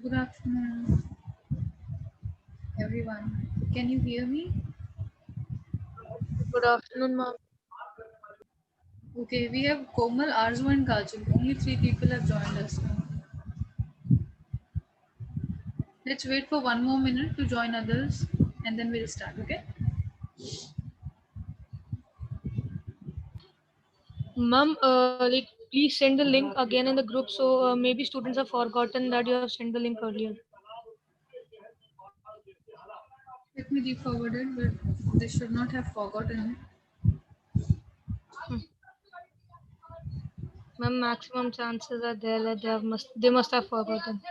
Good afternoon, everyone. Can you hear me? Good afternoon, ma'am. Okay, we have Komal, Arzu, and Kajal. Only three people have joined us now. Let's wait for one more minute to join others and then we'll start, okay? Ma'am, please send the link again in the group. So maybe students have forgotten that you have sent the link earlier. Let me re-forward it, but they should not have forgotten Hmm. Ma'am, maximum chances are there that they must have forgotten.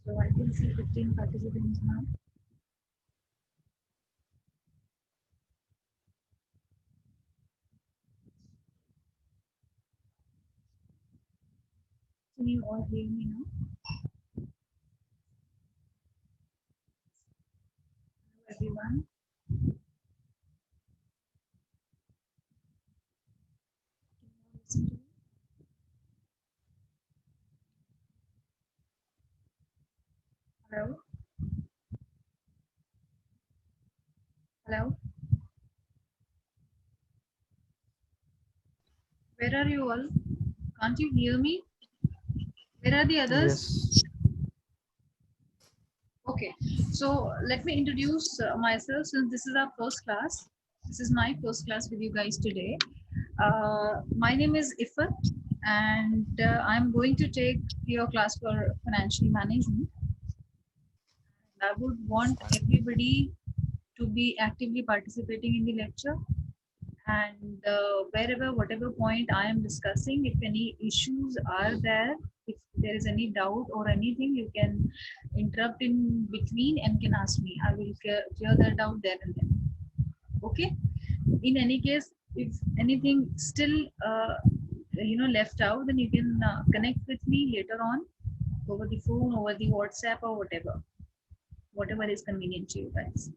So I can see 15 participants now. Can you all hear me now? Hello, everyone. Can you all listen to me? Hello? Hello? Where are you all? Can't you hear me? Where are the others? Yes. Okay, so let me introduce myself since this is our first class. This is my first class with you guys today. My name is Ifat, and I'm going to take your class for financial management. I would want everybody to be actively participating in the lecture, and wherever, whatever point I am discussing, if any issues are there, if there is any doubt or anything, you can interrupt in between and can ask me. I will clear that out there and then. Okay. In any case, if anything still left out, then you can connect with me later on over the phone, over the WhatsApp, or whatever is convenient to you guys.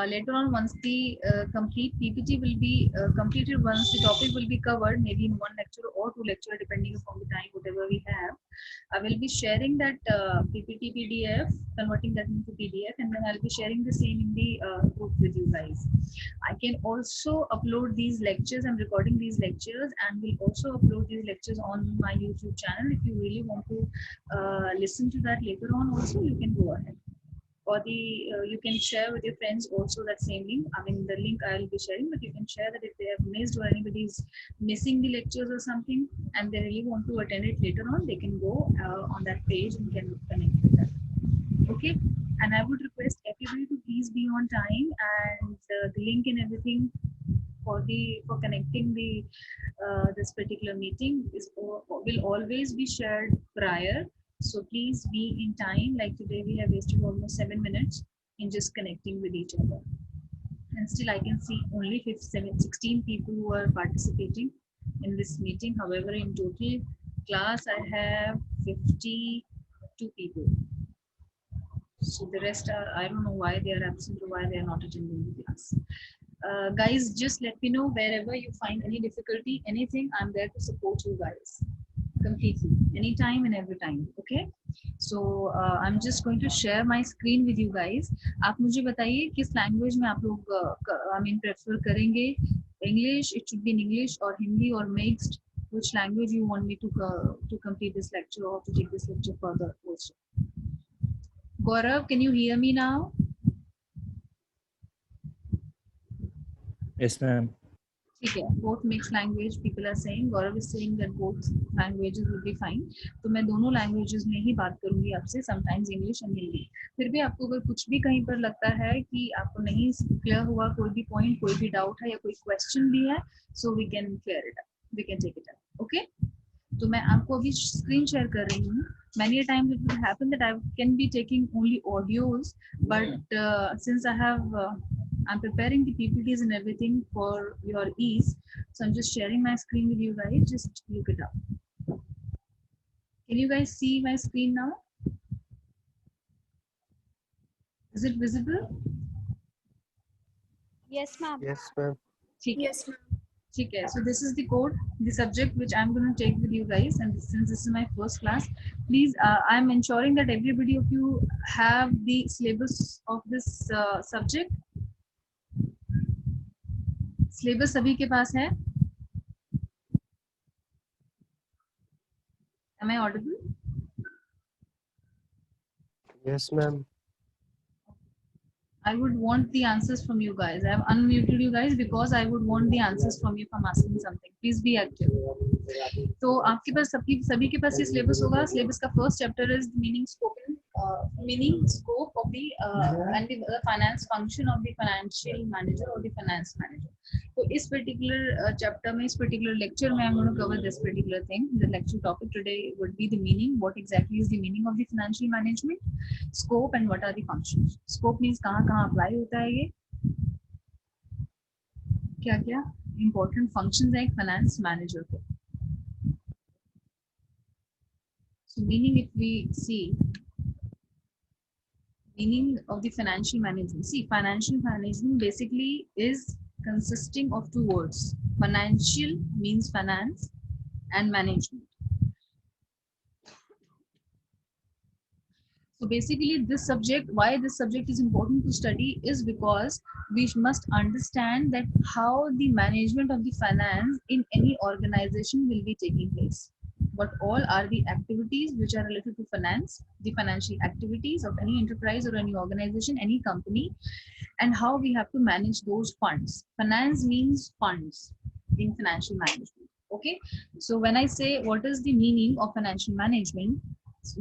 Later on, once the complete PPT will be completed, once the topic will be covered, maybe in one lecture or two lecture, depending upon the time, whatever we have, I will be sharing that PPT PDF, converting that into PDF, and then I'll be sharing the same in the group with you guys. I can also upload these lectures. I'm recording these lectures and will also upload these lectures on my YouTube channel. If you really want to listen to that later on also, you can go ahead. Or you can share with your friends also that same link. I mean, the link I will be sharing, but you can share that if they have missed or anybody is missing the lectures or something and they really want to attend it later on, they can go on that page and can connect with that. Okay, and I would request everybody to please be on time, and the link and everything for connecting the this particular meeting will always be shared prior. So please be in time. Like today, we have wasted almost 7 minutes in just connecting with each other. And still, I can see only 16 people who are participating in this meeting. However, in total class, I have 52 people. So the rest are, I don't know why they are absent or why they are not attending the class. Guys, just let me know wherever you find any difficulty, anything, I'm there to support you guys completely, anytime and every time. Okay, so I'm just going to share my screen with you guys. आप मुझे बताइए किस language में आप लोग prefer करेंगे. English, it should be in English or Hindi or mixed. Which language you want me to complete this lecture or to take this lecture further also. Gaurav, can you hear me now? Yes, ma'am. ठीक है, both mixed language people are saying. Gaurav is saying that both languages will be fine. तो मैं दोनों languages में ही बात करूंगी आपसे, sometimes English and Hindi. फिर भी आपको अगर कुछ भी कहीं पर लगता है कि आपको नहीं clear हुआ, कोई भी point, कोई भी doubt है या कोई question भी है, so we can clear it up, we can take it up. Okay? तो मैं आपको अभी screen share कर रही हूँ. Many a times it will happen that I can be taking only audios, but since I'm preparing the PPTs and everything for your ease, so I'm just sharing my screen with you guys. Just look it up. Can you guys see my screen now? Is it visible? Yes, ma'am. Yes, ma'am. Yes, ma'am. Okay, so this is the code, the subject which I'm going to take with you guys, and since this is my first class, please, I'm ensuring that everybody of you have the syllabus of this subject. Syllabus सभी के पास है? Am I audible? Yes, ma'am. I would want the answers from you guys. I have unmuted you guys because I would want the answers from you if I'm asking something. Please be active. तो आपके पास सभी के पास ये syllabus होगा. Syllabus का first chapter is meaning scope of the and the finance function of the financial manager or the finance manager. So इस particular chapter में, इस particular lecture में, I'm going to cover this particular thing. The lecture topic today would be the meaning. What exactly is the meaning of the financial management? Scope and what are the functions? Scope means कहाँ apply होता है ये? क्या important functions है एक finance manager के? So meaning, if we see meaning of the financial management. See, financial management basically is consisting of two words. Financial means finance and management. So basically this subject, why this subject is important to study is because we must understand that how the management of the finance in any organization will be taking place. what all are the activities which are related to finance, the financial activities of any enterprise or any organization, any company, and how we have to manage those funds. Finance means funds in financial management. Okay, so when I say what is the meaning of financial management,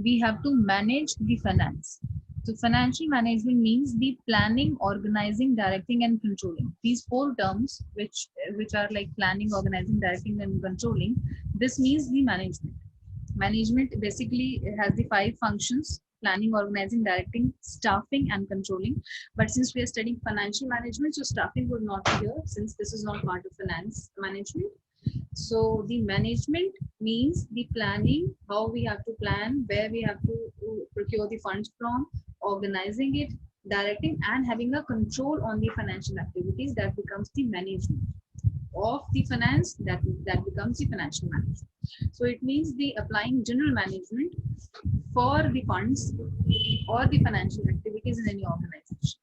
we have to manage the finance. So financial management means the planning, organizing, directing, and controlling. These four terms, which are like planning, organizing, directing, and controlling, this means the management. Management basically has the five functions: planning, organizing, directing, staffing, and controlling. But since we are studying financial management, so staffing would not be here since this is not part of finance management. So the management means the planning, how we have to plan, where we have to procure the funds from, organizing it, directing, and having a control on the financial activities. That becomes the management of the finance. That becomes the financial management. So it means the applying general management for the funds or the financial activities in any organization.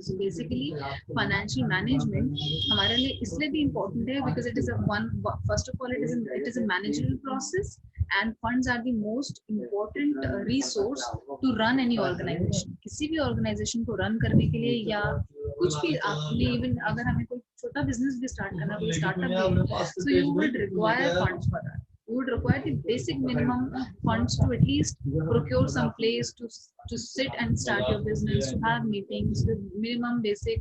So basically financial management हमारे लिए इसलिए भी important है because it is a one, first of all it is a managerial process, and funds are the most important resource to run any organization. किसी भी organization को run करने के लिए या कुछ भी आपने even अगर हमें कोई छोटा business भी start करना, कोई startup भी है, so you would require funds for that. You would require the basic minimum funds to at least procure some place to sit and start your business, to have meetings, the minimum basic,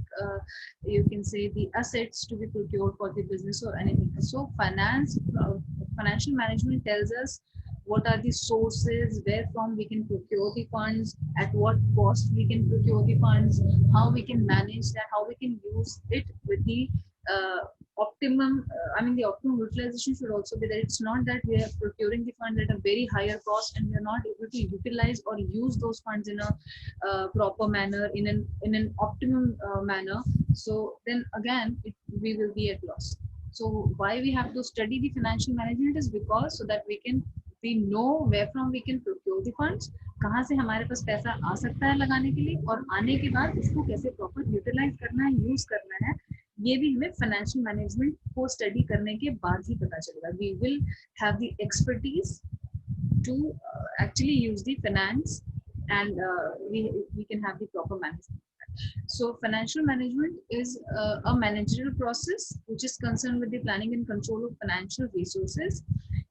you can say the assets to be procured for the business or anything. So financial management tells us what are the sources, where from we can procure the funds, at what cost we can procure the funds, how we can manage that, how we can use it with the optimum, the optimum utilization should also be that it's not that we are procuring the fund at a very higher cost and we are not able to utilize or use those funds in a proper manner, in an optimum manner. So then again, we will be at loss. So why we have to study the financial management is because so that we know where from we can procure the funds, कहाँ से हमारे पास पैसा आ सकता है लगाने के लिए, और आने के बाद उसको कैसे प्रॉपर यूटिलाइज करना है, यूज करना है, ये भी हमें फाइनेंशियल मैनेजमेंट को स्टडी करने के बाद ही पता चलेगा. We will have the expertise to actually use the finance and we can have the proper management. So financial management is a managerial process which is concerned with the planning and control of financial resources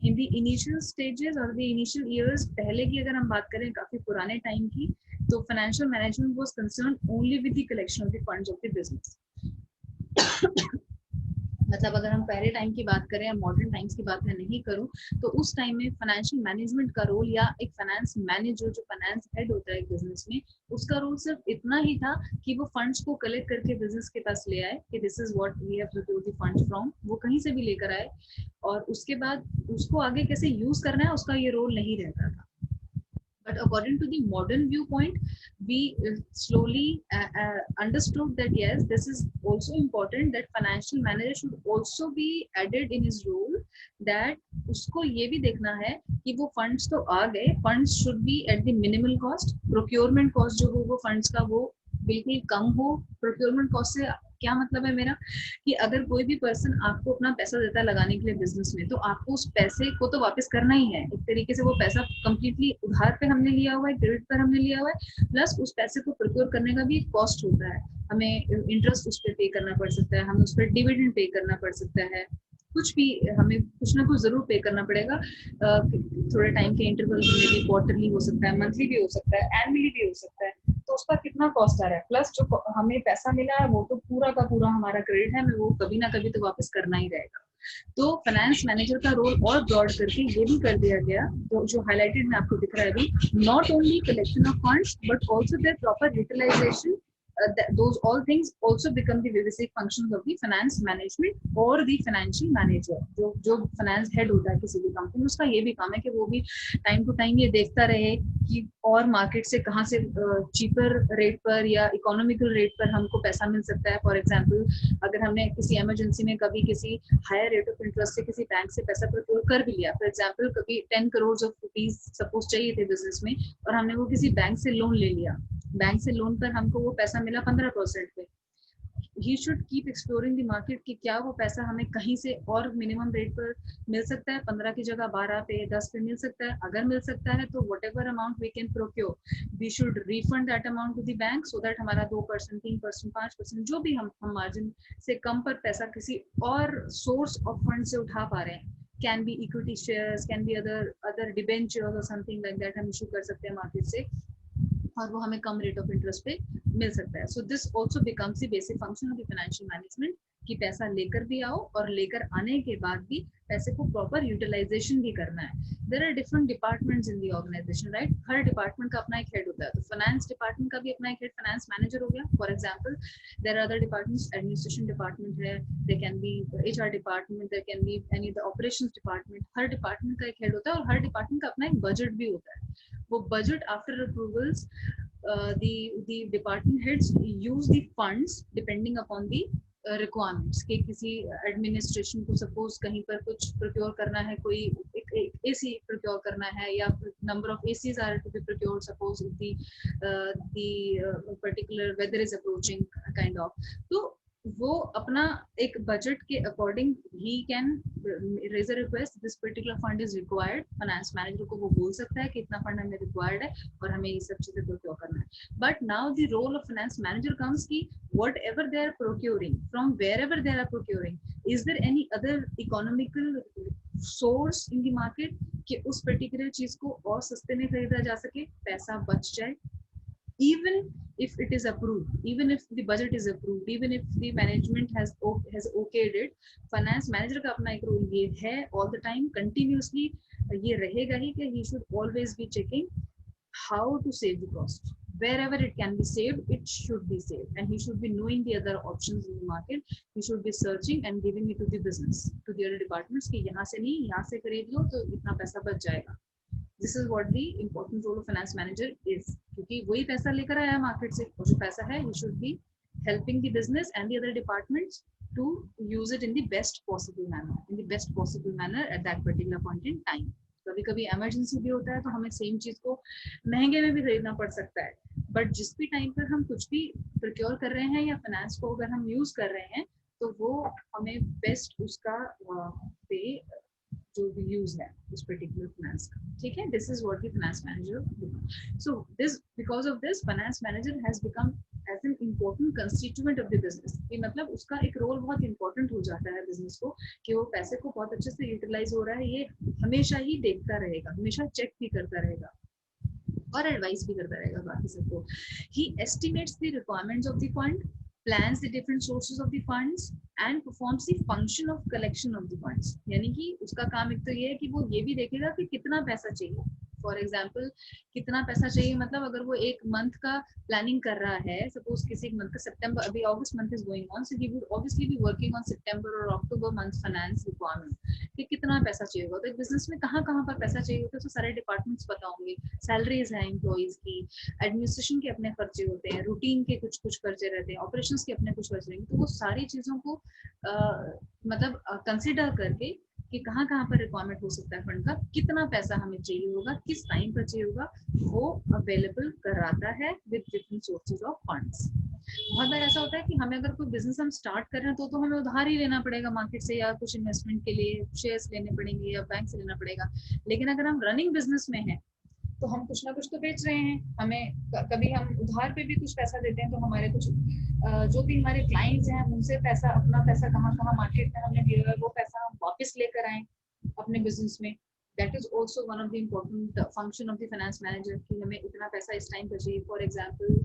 in the initial stages or the initial years. पहले की अगर हम बात करें काफी पुराने time की, तो financial management was concerned only with the collection of the funds of the business. मतलब अगर हम पहले टाइम की बात करें, मॉडर्न टाइम्स की बात मैं नहीं करूं, तो उस टाइम में फाइनेंशियल मैनेजमेंट का रोल या एक फाइनेंस मैनेजर जो फाइनेंस हेड होता है एक बिजनेस में, उसका रोल सिर्फ इतना ही था कि वो फंड्स को कलेक्ट करके बिजनेस के पास ले आए कि this is what we have procured the funds from, वो कहीं से भी लेकर आए, और उसके बाद उसको आगे कैसे यूज करना है उसका ये रोल नहीं रहता था. But according to the modern viewpoint, we slowly understood that yes, this is also important that financial manager should also be added in his role, that उसको ये भी देखना है कि वो funds तो आ गए, funds should be at the minimal cost, procurement cost जो हो वो funds का वो बिल्कुल कम हो. procurement cost से क्या मतलब है मेरा कि अगर कोई भी पर्सन आपको अपना पैसा देता है लगाने के लिए बिजनेस में, तो आपको उस पैसे को तो वापस करना ही है. एक तरीके से वो पैसा कंप्लीटली उधार पे हमने लिया हुआ है, क्रेडिट पर हमने लिया हुआ है, प्लस उस पैसे को प्रोक्योर करने का भी एक कॉस्ट होता है. हमें इंटरेस्ट उस पर पे करना पड़ सकता है, हमें उस पर डिविडेंड पे करना पड़ सकता है, कुछ भी हमें कुछ ना कुछ जरूर पे करना पड़ेगा. थोड़े टाइम के इंटरवल में भी, क्वार्टरली हो सकता है, मंथली भी हो सकता है, एनुअली भी हो सकता है, तो उसका कितना कॉस्ट आ रहा है, प्लस जो हमें पैसा मिला है वो तो पूरा का पूरा हमारा क्रेडिट है, हमें वो कभी ना कभी तो वापस करना ही रहेगा. तो फाइनेंस मैनेजर का रोल और ब्रॉड करके ये भी कर दिया गया, तो जो हाईलाइटेड में आपको दिख रहा है अभी, not only collection of funds but also their proper utilization. Those all things also become the basic functions of the finance management or the financial manager. जो finance head होता है किसी भी कंपनी, उसका ये भी काम है कि वो भी टाइम टू टाइम ये देखता रहे कि और मार्केट से कहाँ से चीपर रेट पर या इकोनॉमिकल रेट पर हमको पैसा मिल सकता है. फॉर एग्जांपल, अगर हमने किसी इमरजेंसी में कभी किसी हायर रेट ऑफ इंटरेस्ट से किसी बैंक से पैसा प्रोक्योर कर भी लिया, फॉर एग्जांपल कभी 10 करोड़ रुपीज सपोज चाहिए थे बिजनेस में, और हमने वो किसी बैंक से लोन ले लिया, बैंक से लोन पर हमको वो पैसा मिला 15% पे, he should keep exploring the market कि क्या वो पैसा हमें कहीं से और minimum rate पर मिल सकता है, 15 की जगह 12 पे 10 पे मिल सकता है. अगर मिल सकता है तो whatever amount we can procure, we should refund that amount to the bank so that हमारा 2%, 3%, 5% जो भी हम margin से कम पर पैसा किसी और source of fund से उठा पा रहे हैं, can be equity shares, can be other debentures or something like that हम issue कर सकते हैं market से, और वो हमें कम रेट ऑफ इंटरेस्ट पे मिल सकता है. So this also becomes the basic function of the financial management कि पैसा लेकर भी आओ और लेकर आने के बाद भी पैसे को प्रॉपर यूटिलाइजेशन भी करना है. There are different departments in the organization, right. हर डिपार्टमेंट का अपना एक हेड होता है. तो फाइनेंस डिपार्टमेंट का भी अपना एक हेड फाइनेंस मैनेजर हो गया. For example there are other departments, administration department है, they can be HR department, they can be any the operations department. हर डिपार्टमेंट का एक हेड होता है और हर डिपार्टमेंट का अपना एक बजट भी होता है. वो budget after approvals the department heads use the funds depending upon the requirements. कि किसी एडमिनिस्ट्रेशन को सपोज कहीं पर कुछ प्रोक्योर करना है, कोई एक एसी प्रोक्योर करना है, या number of ACs are to be procured, suppose the particular weather is approaching kind of. तो वो अपना एक बजट के अकॉर्डिंग ही can raise a request, this particular fund is required. Finance manager को वो बोल सकता है कि इतना फंड हमें रिक्वायर्ड है और हमें ये सब चीजें प्रोक्योर करना है. But now the role of finance manager comes कि whatever they are procuring, from wherever they are procuring, is there any other economical source in the market कि उस पर्टिकुलर चीज को और सस्ते में खरीदा जा सके, पैसा बच जाए. Even if it is approved, even if the budget is approved, even if the management has okayed it, finance manager का अपना एक रोल ये है all the time continuously ये रहेगा ही कि he should always be checking how to save the cost. Wherever it can be saved, it should be saved, and he should be knowing the other options in the market. He should be searching and giving it to the business, to the other departments कि यहाँ से नहीं, यहाँ से खरीद लो तो इतना पैसा बच जाएगा. This is what the important role of finance manager is, क्योंकि वही पैसा लेकर आया मार्केट से, और जो पैसा है he should be helping the business and the other departments to use it in the best possible manner at that particular point in time. कभी कभी इमरजेंसी भी होता है तो हमें सेम चीज को महंगे में भी खरीदना पड़ सकता है, बट जिस भी टाइम पर हम कुछ भी प्रोक्योर कर रहे हैं या फाइनेंस को अगर हम यूज कर रहे हैं तो वो हमें बेस्ट उसका पे जो भी यूज है उस पर्टिकुलर फाइनेंस का. ठीक है, this is what the finance manager. So this because of this finance manager has become as an important constituent of the business. कि मतलब उसका एक रोल बहुत इंपॉर्टेंट हो जाता है बिजनेस को कि वो पैसे को बहुत अच्छे से यूटिलाइज हो रहा है, ये हमेशा ही देखता रहेगा, हमेशा चेक भी करता रहेगा और एडवाइस भी करता रहेगा बाकी सबको. He estimates the requirements of the fund, plans the different sources of the funds and performs the function of collection of the funds. यानी कि उसका काम एक तो ये है कि वो ये भी देखेगा कि कितना पैसा चाहिए. फॉर एग्जाम्पल कितना पैसा चाहिए, मतलब अगर वो एक मंथ का प्लानिंग कर रहा है, सपोज किसी मंथ का सितंबर, अभी अगस्त month is going on, so he would obviously be working on सितंबर और अक्टूबर मंथ फाइनेंस रिक्वायरमेंट कि कितना पैसा चाहिए होगा. तो एक बिजनेस में कहाँ कहाँ पर पैसा चाहिए होता है तो सारे डिपार्टमेंट्स पता होंगे. सैलरीज है एम्प्लॉइज की, एडमिनिस्ट्रेशन के अपने खर्चे होते हैं, रूटीन के कुछ कुछ खर्चे रहते हैं, ऑपरेशंस के अपने कुछ खर्चे रहेंगे. तो वो सारी चीजों को मतलब कंसिडर करके कि कहाँ कहाँ पर रिक्वायरमेंट हो सकता है फंड का, कितना पैसा हमें चाहिए होगा, किस टाइम पर चाहिए होगा, वो अवेलेबल कराता है with different sources of funds. बहुत बार ऐसा होता है कि हमें अगर कोई बिजनेस हम स्टार्ट कर रहे हैं तो हमें उधार ही लेना पड़ेगा मार्केट से, या कुछ इन्वेस्टमेंट के लिए शेयर्स लेने पड़ेंगे या बैंक से लेना पड़ेगा. लेकिन अगर हम रनिंग बिजनेस में हैं तो हम कुछ ना कुछ तो बेच रहे हैं, हमें कभी हम उधार पे भी कुछ पैसा देते हैं तो हमारे कुछ जो भी हमारे क्लाइंट्स हैं उनसे पैसा, अपना पैसा कहाँ कहाँ मार्केट में हमने दिया है वो पैसा हम वापस लेकर आए अपने बिजनेस में. That is also one of the important function of the finance manager कि हमें इतना पैसा इस टाइम पर चाहिए. फॉर एग्जाम्पल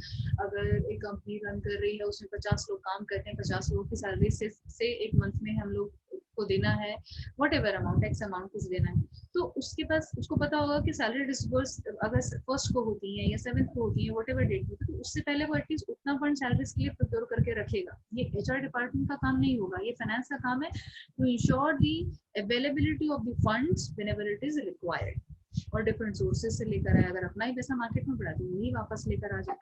अगर एक कंपनी रन कर रही है, उसमें 50 लोग काम करते हैं, 50 लोगों की सैलरी से एक मंथ में हम लोग को देना है what ever amount, x amount कुछ देना है, तो उसके पास उसको पता होगा कि सैलरी डिस्बर्स अगर फर्स्ट को होती है या 7th को होती है, वट एवर डेट होती है, तो उससे पहले वो एटलीस्ट उतना फंड सैलरीज के लिए प्रोक्योर करके रखेगा. ये एचआर डिपार्टमेंट का काम नहीं होगा, ये फाइनेंस का काम है to ensure the availability of the funds whenever it is required. और डिफरेंट सोर्सेज से लेकर आए, अगर अपना ही पैसा मार्केट में पड़ा तो वही वापस लेकर आ जाए.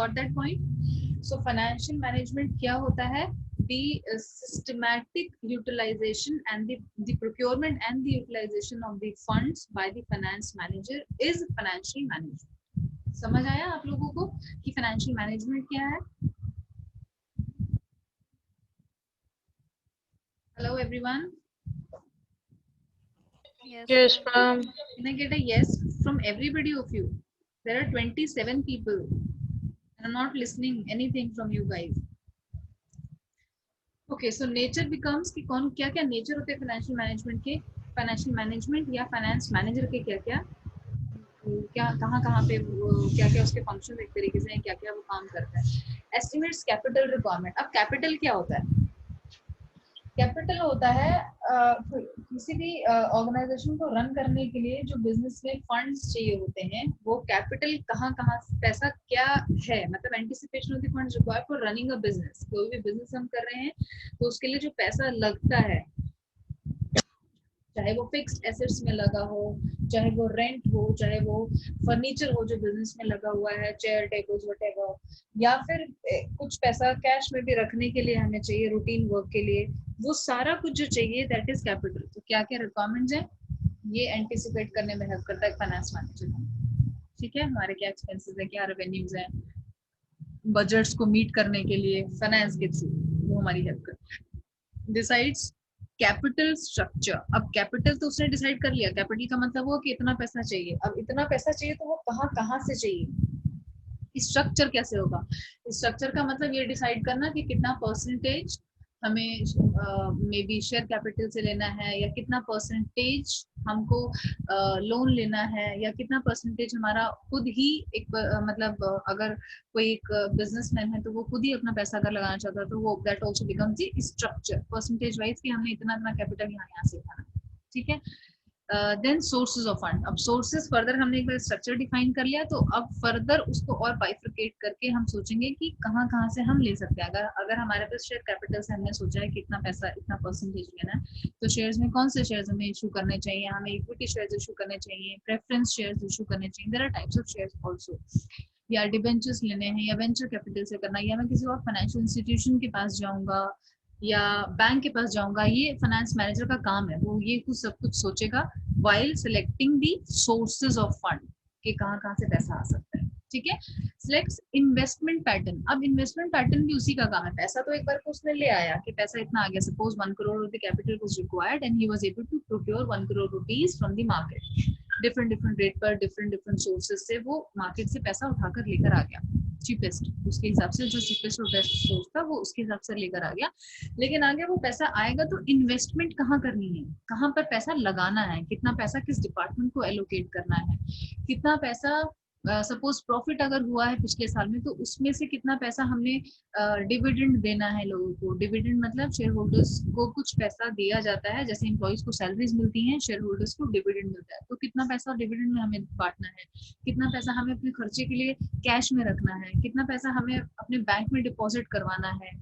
Got that point? So financial management क्या होता है? The systematic utilization and the procurement and the utilization of the funds by the finance manager is financial management. समझ आया आप लोगों को कि financial management क्या है? Hello everyone. Yes, ma'am. Can I get a yes from everybody of you? There are 27 people and I'm not listening anything from you guys. Okay, so nature becomes कि कौन क्या क्या नेचर होते हैं financial management के, financial management या finance manager के क्या क्या क्या कहाँ पे क्या क्या उसके फंक्शन एक तरीके से क्या क्या वो काम करता है. Estimates capital requirement. अब कैपिटल क्या होता है? कैपिटल होता है किसी भी ऑर्गेनाइजेशन को रन करने के लिए जो बिजनेस में फंड्स चाहिए होते हैं, वो कैपिटल कहाँ कहाँ पैसा क्या है, मतलब anticipation of the funds required for running a business. कोई भी बिजनेस हम कर रहे हैं तो उसके लिए जो पैसा लगता है, चाहे वो फिक्स्ड एसेट्स में लगा हो, चाहे वो रेंट हो, चाहे वो फर्नीचर हो जो बिजनेस में लगा हुआ है, चेयर टेबल्स वटेवर, या फिर कुछ पैसा कैश में भी रखने के लिए हमें चाहिए रूटीन वर्क के लिए, वो सारा कुछ जो चाहिए दैट इज कैपिटल. तो क्या क्या रिक्वायरमेंट्स हैं ये एंटिसिपेट करने में हेल्प करता है फाइनेंस मैनेजर. ठीक है, हमारे क्या एक्सपेंसेस है, क्या रेवेन्यूज है, बजट्स को मीट करने के लिए फाइनेंस के थ्रू वो हमारी हेल्प करता है. Decides capital structure. अब कैपिटल तो उसने डिसाइड कर लिया, कैपिटल का मतलब वो कि इतना पैसा चाहिए. अब इतना पैसा चाहिए तो वो कहाँ कहाँ से चाहिए, स्ट्रक्चर कैसे होगा. स्ट्रक्चर का मतलब ये डिसाइड करना कि कितना परसेंटेज हमें मे बी शेयर कैपिटल से लेना है, या कितना परसेंटेज हमको लोन लेना है, या कितना परसेंटेज हमारा खुद ही एक मतलब अगर कोई एक बिजनेसमैन है तो वो खुद ही अपना पैसा अगर लगाना चाहता है तो वो that also becomes the structure percentage wise कि हमने इतना इतना कैपिटल यहाँ से उठाना. ठीक है. Then sources of fund. अब सोर्सेज फर्दर हमने एक बार स्ट्रक्चर डिफाइन कर लिया, तो अब फर्दर उसको और बाइफरकेट करके हम सोचेंगे कि कहाँ कहाँ से हम ले सकते हैं. अगर हमारे पास शेयर कैपिटल से हमने सोचा है कि इतना पैसा इतना परसेंटेज लेना है, तो शेयर्स में कौन से शेयर्स हमें इशू करने चाहिए, हमें इक्विटी शेयर्स इशू करने चाहिए, प्रेफरेंस शेयर्स इशू करने चाहिए. There are types of shares also. या डिबेंचर्स लेने हैं, या वेंचर कैपिटल से करना, या मैं किसी और फाइनेंशियल इंस्टीट्यूशन के पास जाऊंगा या बैंक के पास जाऊंगा, ये फाइनेंस मैनेजर का काम है. वो ये कुछ सब कुछ सोचेगा while selecting the sources of fund कि कहाँ से पैसा आ सकता है. ठीक है. Selects investment pattern. अब investment pattern भी उसी का काम है. पैसा तो एक बार को उसने ले आया कि पैसा इतना आ गया, suppose 1 crore of the capital was required and he was able to procure 1 crore rupees from the market. different rate पर different sources से वो market से पैसा उठाकर लेकर आ गया, cheapest उसके हिसाब से, जो cheapest और best source था वो उसके हिसाब से लेकर आ गया. लेकिन आगे वो पैसा आएगा तो इन्वेस्टमेंट कहाँ करनी है, कहाँ पर पैसा लगाना है, कितना पैसा किस डिपार्टमेंट को एलोकेट करना है, कितना पैसा सपोज प्रॉफिट अगर हुआ है पिछले साल में तो उसमें से कितना पैसा हमने डिविडेंड देना है लोगों को. डिविडेंड मतलब शेयर होल्डर्स को कुछ पैसा दिया जाता है, जैसे एम्प्लॉइज को सैलरीज मिलती हैं, शेयर होल्डर्स को डिविडेंड मिलता है. तो कितना पैसा डिविडेंड में हमें बांटना है, कितना पैसा हमें अपने खर्चे के लिए कैश में रखना है, कितना पैसा हमें अपने बैंक में डिपॉजिट करवाना है.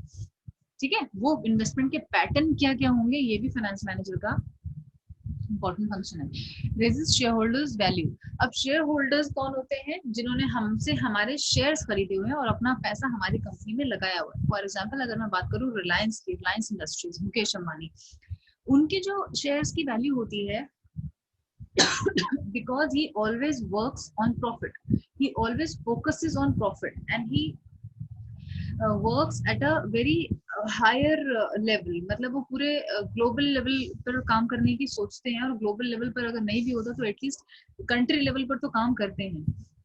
ठीक है. वो इन्वेस्टमेंट के पैटर्न क्या क्या होंगे ये भी फाइनेंस मैनेजर का इंपॉर्टेंट फंक्शन है. रेजिस शेयर होल्डर्स वैल्यू. अब शेयर होल्डर्स कौन होते हैं, जिन्होंने हमसे हमारे शेयर्स खरीदे हुए हैं और अपना पैसा हमारी कंपनी में लगाया हुआ है. फॉर एग्जांपल अगर मैं बात करूं रिलायंस की, रिलायंस इंडस्ट्रीज, मुकेश अंबानी, उनके जो शेयर्स की वैल्यू होती है because he always works on profit, he always focuses on profit and he works at a very higher level. मतलब वो पूरे ग्लोबल लेवल पर काम करने की सोचते हैं, और ग्लोबल लेवल पर अगर नहीं भी होता तो एटलीस्ट कंट्री लेवल पर तो काम करते हैं.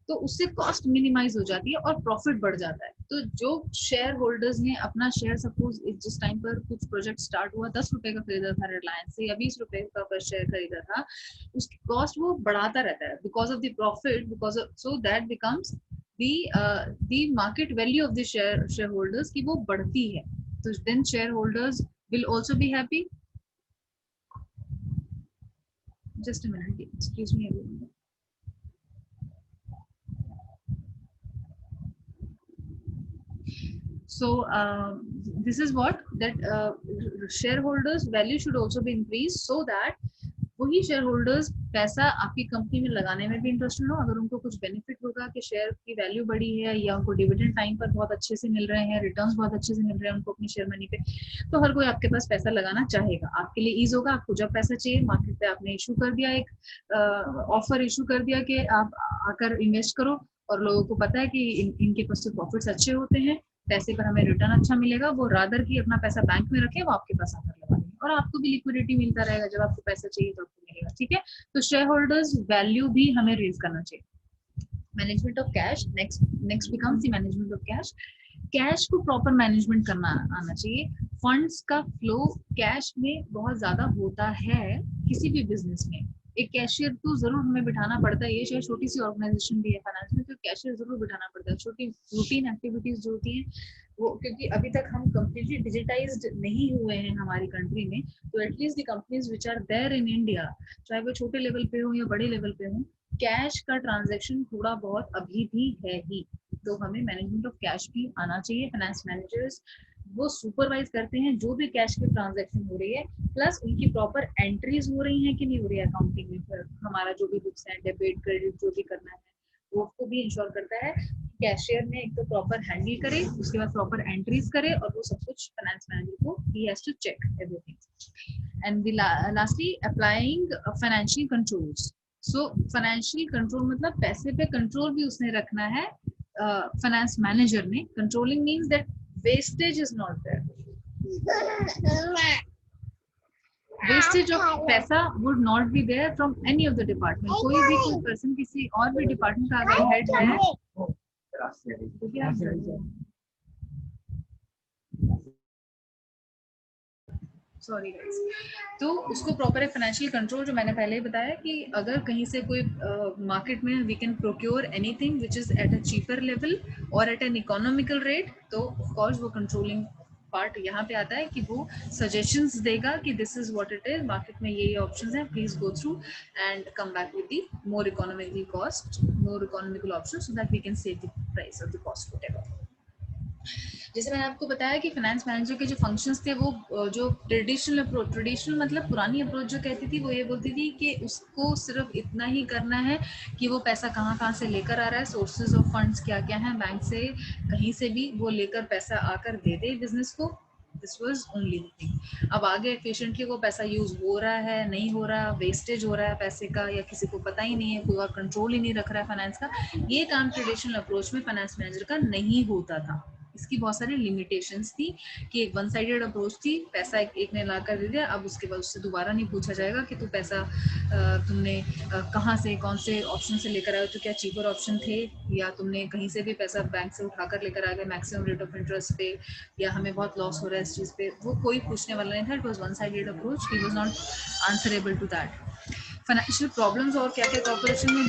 तो उससे कॉस्ट मिनिमाइज हो जाती है और प्रॉफिट बढ़ जाता है. तो जो शेयर होल्डर्स ने अपना शेयर सपोज जिस टाइम पर कुछ प्रोजेक्ट स्टार्ट हुआ 10 रुपए का खरीदा था रिलायंस से, या 20 रुपए का पर शेयर खरीदा था, उसकी कॉस्ट वो बढ़ाता रहता है because of the profit, because so that becomes the market value of the shareholders की वो बढ़ती है. तो then shareholders will also be happy. Just a minute, excuse me everyone. So this is what that shareholders value should also be increased so that वही share holders पैसा आपकी company में लगाने में भी इंटरेस्टेड हो. अगर उनको कुछ बेनिफिट होगा कि शेयर की वैल्यू बढ़ी है, या उनको डिविडेंड टाइम पर बहुत अच्छे से मिल रहे हैं, रिटर्न्स बहुत अच्छे से मिल रहे हैं उनको अपनी शेयर मनी पे, तो हर कोई आपके पास पैसा लगाना चाहेगा. आपके लिए ईज होगा, आपको जब पैसा चाहिए मार्केट पे आपने इशू कर दिया, एक ऑफर इशू कर दिया कि आप आकर इन्वेस्ट करो, और लोगों को पता है कि इनके पास तो प्रॉफिट्स अच्छे होते हैं, पैसे पर हमें रिटर्न अच्छा मिलेगा, वो रादर की अपना पैसा बैंक में रखे, वो आपके पास आकर लगा देंगे और आपको भी लिक्विडिटी मिलता रहेगा, जब आपको पैसा चाहिए तो आपको मिलेगा, ठीक है। तो शेयर होल्डर्स वैल्यू भी हमें रेज करना चाहिए। Management of cash, next becomes the management of cash. Cash को प्रॉपर मैनेजमेंट करना आना चाहिए। फंड्स का फ्लो कैश में बहुत ज्यादा होता है किसी भी बिजनेस में। एक कैशियर तो जरूर हमें बिठाना पड़ता है, ये चाहे छोटी सी ऑर्गेनाइजेशन भी है फाइनेंस में, तो कैशियर जरूर बिठाना पड़ता है। छोटी रूटीन एक्टिविटीज जो होती हैं वो, क्योंकि अभी तक हम कंप्लीटली डिजिटाइज्ड नहीं हुए हैं हमारी कंट्री में, तो at least the companies which are there in India, चाहे वो छोटे लेवल पे हो या बड़े लेवल पे हो, कैश का ट्रांजैक्शन थोड़ा बहुत अभी भी है ही। तो हमें मैनेजमेंट ऑफ कैश भी आना चाहिए। फाइनेंस मैनेजर्स वो सुपरवाइज करते हैं जो भी कैश की ट्रांजैक्शन हो रही है, प्लस उनकी प्रॉपर एंट्रीज हो रही हैं कि नहीं हो रही है अकाउंटिंग में। फिर हमारा जो भी बुक्स है, डेबिट क्रेडिट जो भी करना है, वो को भी इंश्योर करता है कैशियर ने एक तो प्रॉपर हैंडल करे, उसके बाद प्रॉपर एंट्रीज करे, और वो सब कुछ फाइनेंस मैनेजर को he has to check everything. And lastly applying financial controls. So financial control मतलब पैसे पे कंट्रोल भी उसने रखना है फाइनेंस मैनेजर ने। Controlling means that wastage is not there. Wastage of पैसा would not be there from any of the department. कोई भी कोई पर्सन किसी और भी डिपार्टमेंट का अगर हेड है, सॉरी गाइस, तो उसको प्रॉपर फाइनेंशियल कंट्रोल जो मैंने पहले ही बताया कि अगर कहीं से कोई मार्केट में we can procure anything which is at a cheaper level और एट एन इकोनॉमिकल रेट, तो ऑफ कोर्स वो कंट्रोलिंग पार्ट यहाँ पे आता है कि वो सजेशंस देगा कि this is what it is, market में ये ऑप्शंस हैं, please go through and come back with the more economical cost, more economical option, so that we can save the price of the cost whatever. जैसे मैंने आपको बताया कि finance manager के जो फंक्शंस थे वो जो ट्रेडिशनल अप्रोच, ट्रेडिशनल मतलब पुरानी अप्रोच जो कहती थी, वो ये बोलती थी कि उसको सिर्फ इतना ही करना है कि वो पैसा कहाँ कहाँ से लेकर आ रहा है, सोर्सेज ऑफ फंड्स क्या क्या हैं, बैंक से कहीं से भी वो लेकर पैसा आकर दे दे बिजनेस को। This was only thing. अब आगे एफिशिएंटली वो पैसा यूज हो रहा है, नहीं हो रहा, वेस्टेज हो रहा है पैसे का, या किसी को पता ही नहीं है, कोई और कंट्रोल ही नहीं रख रहा है फाइनेंस का, ये काम ट्रेडिशनल अप्रोच में फाइनेंस मैनेजर का नहीं होता था। इसकी बहुत सारी लिमिटेशंस थी कि एक वन साइडेड अप्रोच थी, पैसा एक ने लाकर दे दिया, अब उसके बाद उससे दोबारा नहीं पूछा जाएगा कि तू पैसा तुमने कहाँ से, कौन से ऑप्शन से लेकर आए, तो क्या चीपर ऑप्शन थे, या तुमने कहीं से भी पैसा बैंक से उठाकर लेकर आ गए मैक्सिमम रेट ऑफ इंटरेस्ट पे, या हमें बहुत लॉस हो रहा है इस चीज़ पे, वो कोई पूछने वाला नहीं था। It was one sided approach, he was not answerable to that. Financial problems और क्या क्या कॉर्पोरेशन में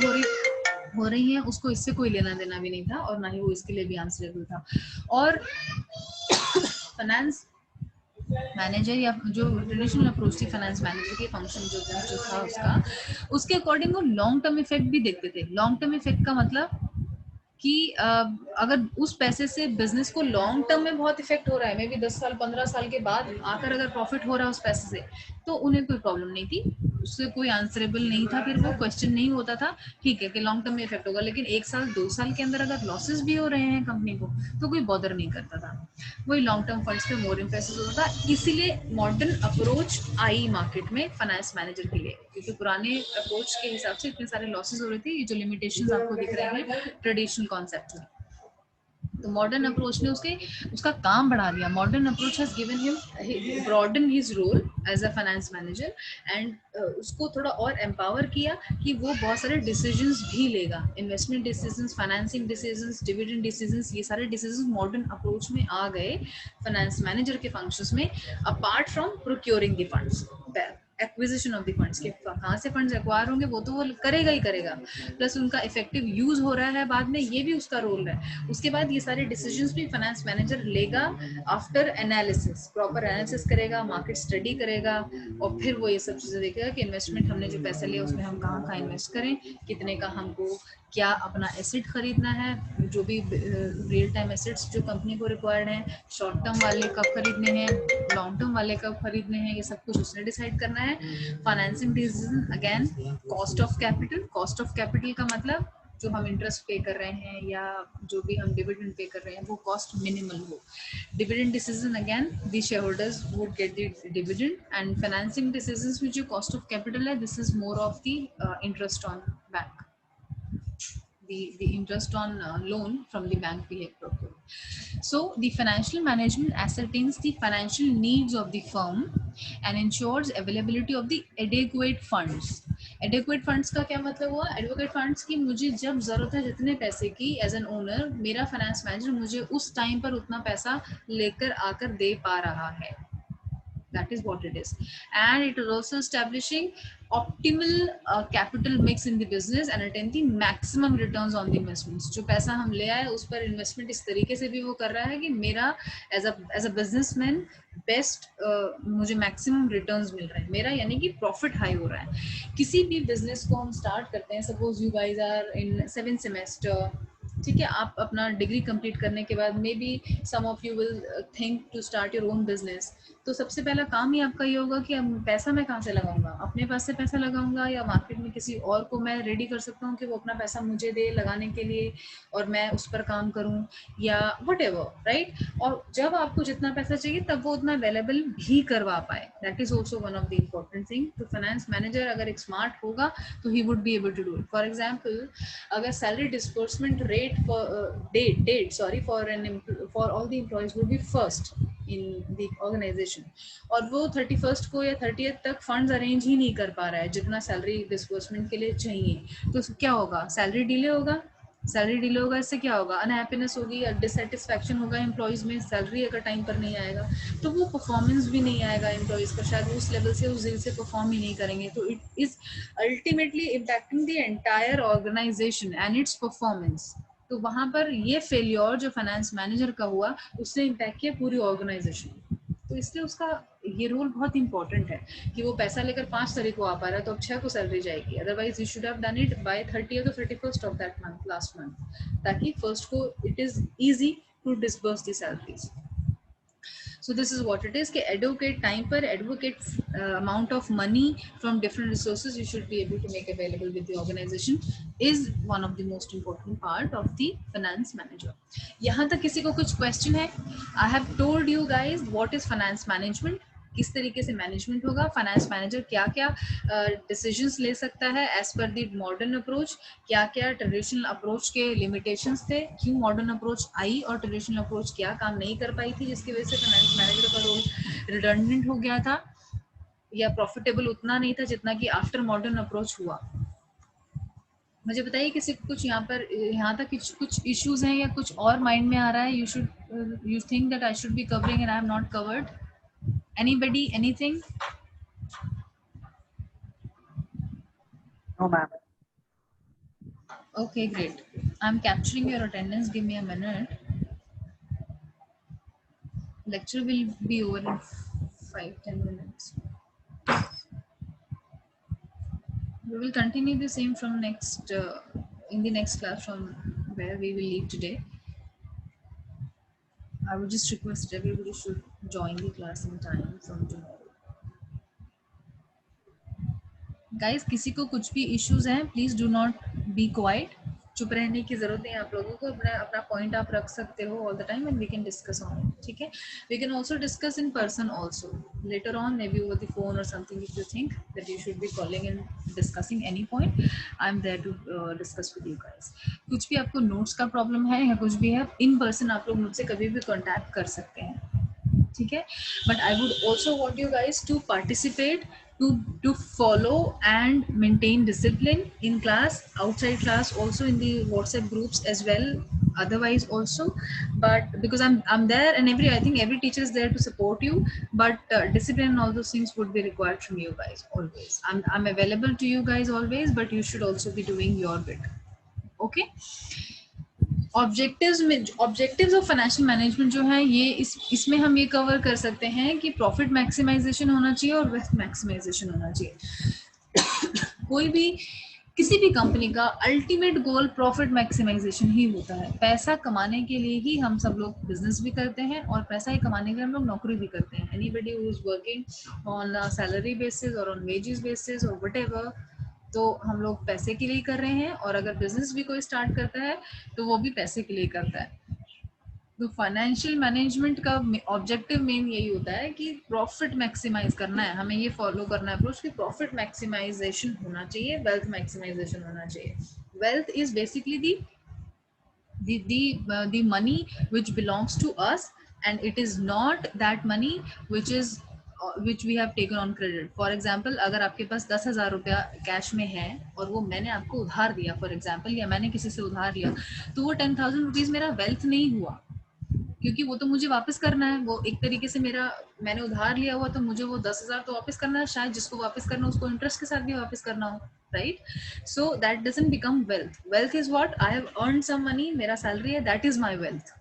हो रही हैं, उसको इससे कोई लेना देना भी नहीं था, और ना ही वो इसके लिए भी आंसरेबल था। और फाइनेंस मैनेजर या जो ट्रेडिशनल अप्रोच थी फाइनेंस मैनेजर के फंक्शन जो था उसका, उसके अकॉर्डिंग वो लॉन्ग टर्म इफेक्ट भी देखते थे। लॉन्ग टर्म इफेक्ट का मतलब कि अगर उस पैसे से बिजनेस को लॉन्ग टर्म में बहुत इफेक्ट हो रहा है, मे बी 10 साल 15 साल के बाद आकर अगर प्रॉफिट हो रहा है उस पैसे से, तो उन्हें कोई प्रॉब्लम नहीं थी, उससे कोई आंसरेबल नहीं था, फिर वो क्वेश्चन नहीं होता था, ठीक है कि लॉन्ग टर्म में इफेक्ट होगा। लेकिन 1 साल 2 साल के अंदर अगर लॉसेस भी हो रहे हैं कंपनी को, तो कोई बॉदर नहीं करता था, वही लॉन्ग टर्म फंड्स पे मोर इम्फेसिस होता था। इसीलिए मॉडर्न अप्रोच आई मार्केट में फाइनेंस मैनेजर के लिए, क्योंकि पुराने अप्रोच के हिसाब से इतने सारे लॉसेस हो रहे थे, ये जो लिमिटेशंस आपको दिख रहे हैं ट्रेडिशनल कॉन्सेप्ट में। तो मॉडर्न अप्रोच ने उसका काम बढ़ा दिया। Modern approach has given him broaden his role as a finance manager, and उसको थोड़ा और एम्पावर किया कि वो बहुत सारे डिसीजंस भी लेगा, investment decisions, financing decisions, dividend decisions, ये सारे डिसीजंस मॉडर्न अप्रोच में आ गए फाइनेंस मैनेजर के फंक्शंस में, apart from procuring the funds, acquisition of the funds के कहाँ से फंड्स एक्वायर होंगे वो तो वो करेगा ही करेगा, प्लस उनका इफेक्टिव यूज हो रहा है बाद में, ये भी उसका रोल है। उसके बाद ये सारे डिसीजंस भी फाइनेंस मैनेजर लेगा आफ्टर एनालिसिस, प्रॉपर एनालिसिस करेगा, मार्केट स्टडी करेगा, और फिर वो ये सब चीजें देखेगा कि इन्वेस्टमेंट हमने जो पैसे लिए उसमें हम कहाँ कहाँ इन्वेस्ट करें, कितने का हमको क्या अपना एसेट खरीदना है, जो भी रियल टाइम एसेट्स जो कंपनी को रिक्वायर्ड हैं, शॉर्ट टर्म वाले कब खरीदने हैं, लॉन्ग टर्म वाले कब खरीदने हैं, ये सब कुछ उसने डिसाइड करना है। Financing decision again, cost of capital, cost of capital का मतलब जो हम इंटरेस्ट पे कर रहे हैं या जो भी हम डिविडेंड पे कर रहे हैं वो कॉस्ट मिनिमल हो। Dividend decision again the share holders would get the dividend, and financing decisions में जो कॉस्ट ऑफ कैपिटल है, this is more of the interest on bank, the interest on loan from the bank we have procured. So the financial management ascertains the financial needs of the firm and ensures availability of the adequate funds. Adequate funds का क्या मतलब हुआ? Adequate funds की मुझे जब जरूरत है जितने पैसे की एज एन ओनर, मेरा फाइनेंस मैनेजर मुझे उस टाइम पर उतना पैसा लेकर आकर दे पा रहा है. That is what it is. And it is also establishing optimal capital mix in the business and attain the maximum returns on the investments. जो पैसा हम ले आए उस पर इन्वेस्टमेंट इस तरीके से भी वो कर रहा है कि मेरा एज अ बिजनेसमैन बेस्ट मुझे मैक्सिमम रिटर्न्स मिल रहे हैं, मेरा यानी कि प्रॉफिट हाई हो रहा है. किसी भी बिजनेस को हम स्टार्ट करते हैं, suppose you guys are in 7th semester, ठीक है, आप अपना डिग्री कंप्लीट करने के बाद maybe some of you will think to start your own business. तो सबसे पहला काम ही आपका ये होगा कि अब पैसा मैं कहाँ से लगाऊंगा, अपने पास से पैसा लगाऊंगा या मार्केट में किसी और को मैं रेडी कर सकता हूँ कि वो अपना पैसा मुझे दे लगाने के लिए और मैं उस पर काम करूँ या वट एवर, राइट. और जब आपको जितना पैसा चाहिए तब वो उतना अवेलेबल भी करवा पाए. That is also one of the important thing. तो फाइनेंस मैनेजर अगर एक स्मार्ट होगा तो ही would be able to do it. For example, अगर salary disbursement rate for all the employees would be first in the organization, और वो 31st को या 30th तक फंड्स अरेंज ही नहीं कर पा रहा है जितना सैलरी डिस्बर्समेंट के लिए चाहिए, तो क्या होगा? सैलरी डिले होगा. सैलरी डिले होगा, इससे क्या होगा? अनहैप्पीनेस होगी या डिससेटिस्फैक्शन होगा एम्प्लॉयज में. सैलरी अगर टाइम पर नहीं आएगा तो वो परफॉर्मेंस भी नहीं आएगा एम्प्लॉयज का, शायद उस लेवल से उस दिल से परफॉर्म ही नहीं करेंगे. तो it is ultimately impacting the entire organization and its performance. तो वहां पर ये फेलियर जो फाइनेंस मैनेजर का हुआ उसने इम्पैक्ट किया पूरी ऑर्गेनाइजेशन. तो इसलिए उसका ये रोल बहुत इंपॉर्टेंट है कि वो पैसा लेकर 5 तारीख को आ पा रहा है तो अब 6 को सैलरी जाएगी. Otherwise you should have done it by 30th or 31st of that month, last month, ताकि फर्स्ट को it is easy to disburse the salaries. So this is what it is कि advocate time पर advocate amount of money from different resources you should be able to make available with the organization is one of the most important part of the finance manager. यहाँ तक किसी को कुछ question है? I have told you guys what is finance management, किस तरीके से management होगा. फाइनेंस मैनेजर क्या क्या डिसीजंस ले सकता है as per the modern approach, क्या क्या ट्रेडिशनल अप्रोच के लिमिटेशंस थे, क्यों मॉडर्न अप्रोच आई और ट्रेडिशनल अप्रोच क्या काम नहीं कर पाई थी जिसकी वजह से फाइनेंस मैनेजर का रोल रिडंडेंट हो गया था या प्रॉफिटेबल उतना नहीं था जितना कि आफ्टर मॉडर्न अप्रोच हुआ. मुझे बताइए किसी को कुछ यहाँ तक कुछ इश्यूज हैं या कुछ और माइंड में आ रहा है? You think that I should be covering and I have not covered. Anybody, anything? No, ma'am. Okay, great. I'm capturing your attendance. Give me a minute. Lecture will be over in 5-10 minutes. We will continue the same from in the next class from where we will leave today. I would just request everybody should join the class in time from tomorrow. Guys, किसी को कुछ भी issues हैं, please do not be quiet. चुप रहने की जरूरत नहीं है आप लोगों को. अपना पॉइंट आप रख सकते हो all the time and we can discuss on it. ठीक है? We can also discuss in person also later on, maybe over the phone or something. If you think that you should be calling and discussing any point, I'm there to discuss with you guys. कुछ भी आपको notes का problem है या कुछ भी है, in person आप लोग मुझसे कभी भी contact कर सकते हैं. ठीक है? But I would also want you guys to participate, to follow and maintain discipline in class, outside class, also in the WhatsApp groups as well, otherwise also. But because I'm there and I think every teacher is there to support you, but discipline and all those things would be required from you guys always. I'm available to you guys always, but you should also be doing your bit. Okay? Objectives of financial management जो है ये इसमें हम ये cover कर सकते हैं कि प्रॉफिट मैक्सिमाइजेशन होना चाहिए और वेल्थ मैक्सिमाइजेशन होना चाहिए. कोई भी किसी भी कंपनी का अल्टीमेट गोल प्रॉफिट मैक्सिमाइजेशन ही होता है. पैसा कमाने के लिए ही हम सब लोग बिजनेस भी करते हैं और पैसा ही कमाने के लिए हम लोग नौकरी भी करते हैं. Anybody who is working on salary basis और ऑन वेजेस बेसिस और व्हाटएवर, तो हम लोग पैसे के लिए कर रहे हैं. और अगर बिजनेस भी कोई स्टार्ट करता है तो वो भी पैसे के लिए करता है. तो फाइनेंशियल मैनेजमेंट का ऑब्जेक्टिव मेन यही होता है कि प्रॉफिट मैक्सिमाइज करना है. हमें ये फॉलो करना है अप्रोच कि प्रॉफिट मैक्सिमाइजेशन होना चाहिए, वेल्थ मैक्सिमाइजेशन होना चाहिए. Wealth is basically the money which belongs to us, and it is not that money which is which we have taken on credit. For example, अगर आपके पास 10,000 रुपया कैश में है और वो मैंने आपको उधार दिया, for example, या मैंने किसी से उधार लिया, तो वो 10,000 रुपीज मेरा वेल्थ नहीं हुआ, क्योंकि वो तो मुझे वापस करना है। वो एक तरीके से मेरा, मैंने उधार लिया हुआ तो मुझे वो 10,000 तो वापस करना है, शायद जिसको वापस करना उसको इंटरेस्ट के साथ भी वापस करना हो, right? So that doesn't become wealth. Wealth is what I have earn some money, मेरा सैलरी है, दैट इज माय वेल्थ.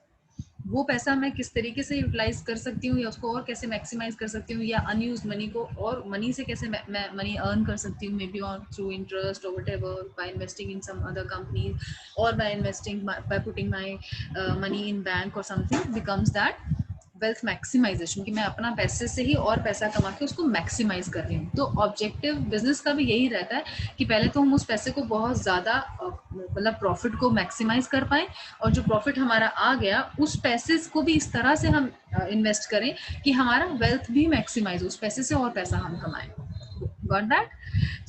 वो पैसा मैं किस तरीके से यूटिलाइज कर सकती हूँ या उसको और कैसे मैक्सिमाइज कर सकती हूँ, या अनयूज मनी को और मनी से कैसे मैं मनी अर्न कर सकती हूँ, maybe on through interest और whatever, by investing in some other companies और by investing by putting my money in bank और something, becomes that wealth maximization, कि मैं अपना पैसे से ही और पैसा कमा के उसको मैक्सिमाइज कर रही हूँ. तो ऑब्जेक्टिव बिजनेस का भी यही रहता है कि पहले तो हम उस पैसे को बहुत ज़्यादा मतलब प्रॉफिट को मैक्सिमाइज कर पाएं, और जो प्रॉफिट हमारा आ गया उस पैसे को भी इस तरह से हम इन्वेस्ट करें कि हमारा वेल्थ भी मैक्सिमाइज, उस पैसे से और पैसा हम कमाएं. Got that?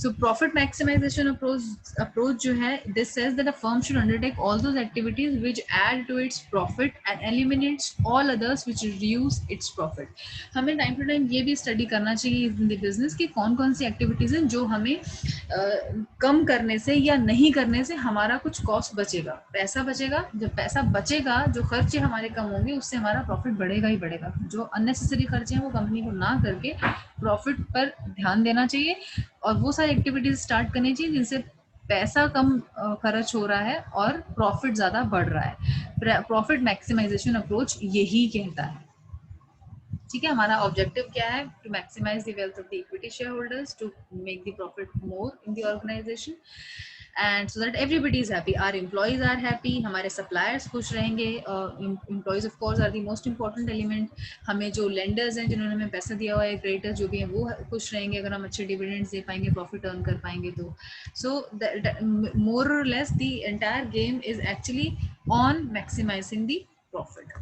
So profit maximization approach जो है, this says that a firm should undertake all those activities which add to its profit and eliminates all others which reduce its profit. हमें टाइम टू टाइम ये भी study करना चाहिए in the business कि कौन कौन सी एक्टिविटीज हैं जो हमें कम करने से या नहीं करने से हमारा कुछ कॉस्ट बचेगा, पैसा बचेगा. जब पैसा बचेगा, जो खर्चे हमारे कम होंगे, उससे हमारा प्रॉफिट बढ़ेगा ही बढ़ेगा. जो अननेसेसरी खर्चे हैं वो कंपनी को ना करके प्रॉफिट पर ध्यान देना चाहिए और वो सारी एक्टिविटीज स्टार्ट करनी चाहिए जिनसे पैसा कम खर्च हो रहा है और प्रॉफिट ज्यादा बढ़ रहा है. प्रॉफिट मैक्सिमाइजेशन अप्रोच यही कहता है. ठीक है, हमारा ऑब्जेक्टिव क्या है? To maximize the wealth of the equity share holders, to make the profit more in the organization, and so that everybody is happy. Our employees are happy, हमारे suppliers खुश रहेंगे. Employees of course are the most important element. हमें जो lenders हैं, जिन्होंने हमें पैसा दिया हुआ है, क्रेडिटर्स जो भी हैं, वो खुश रहेंगे अगर हम अच्छे डिविडेंड्स दे पाएंगे, प्रॉफिट अर्न कर पाएंगे. तो सो मोर और less the entire game is actually on maximizing the profit.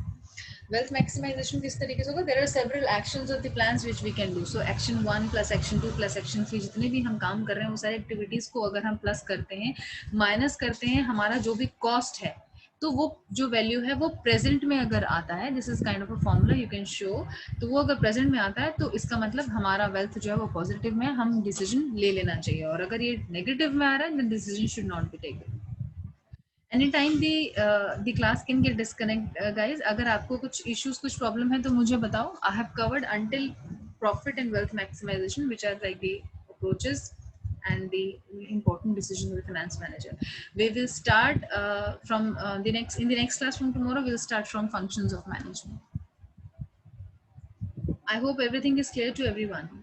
Wealth maximization किस तरीके से होगा? There are several actions of the plans which we can do. So action 1 plus action 2 plus action 3, जितने भी हम काम कर रहे हैं वो सारी एक्टिविटीज को अगर हम प्लस करते हैं, माइनस करते हैं, हमारा जो भी कॉस्ट है, तो वो जो वैल्यू है वो प्रेजेंट में अगर आता है, this is kind of a formula you can show, तो वो अगर प्रेजेंट में आता है तो इसका मतलब हमारा वेल्थ जो है वो पॉजिटिव में, हम डिसीजन ले लेना चाहिए. और अगर ये नेगेटिव में आ रहा है, then decision should not be taken. Anytime the class can get disconnect, guys. अगर आपको कुछ issues, कुछ problem है तो मुझे बताओ. I have covered until profit and wealth maximization, which are like the approaches and the important decisions of the finance manager. We will start from in the next class from tomorrow. We'll start from functions of management. I hope everything is clear to everyone.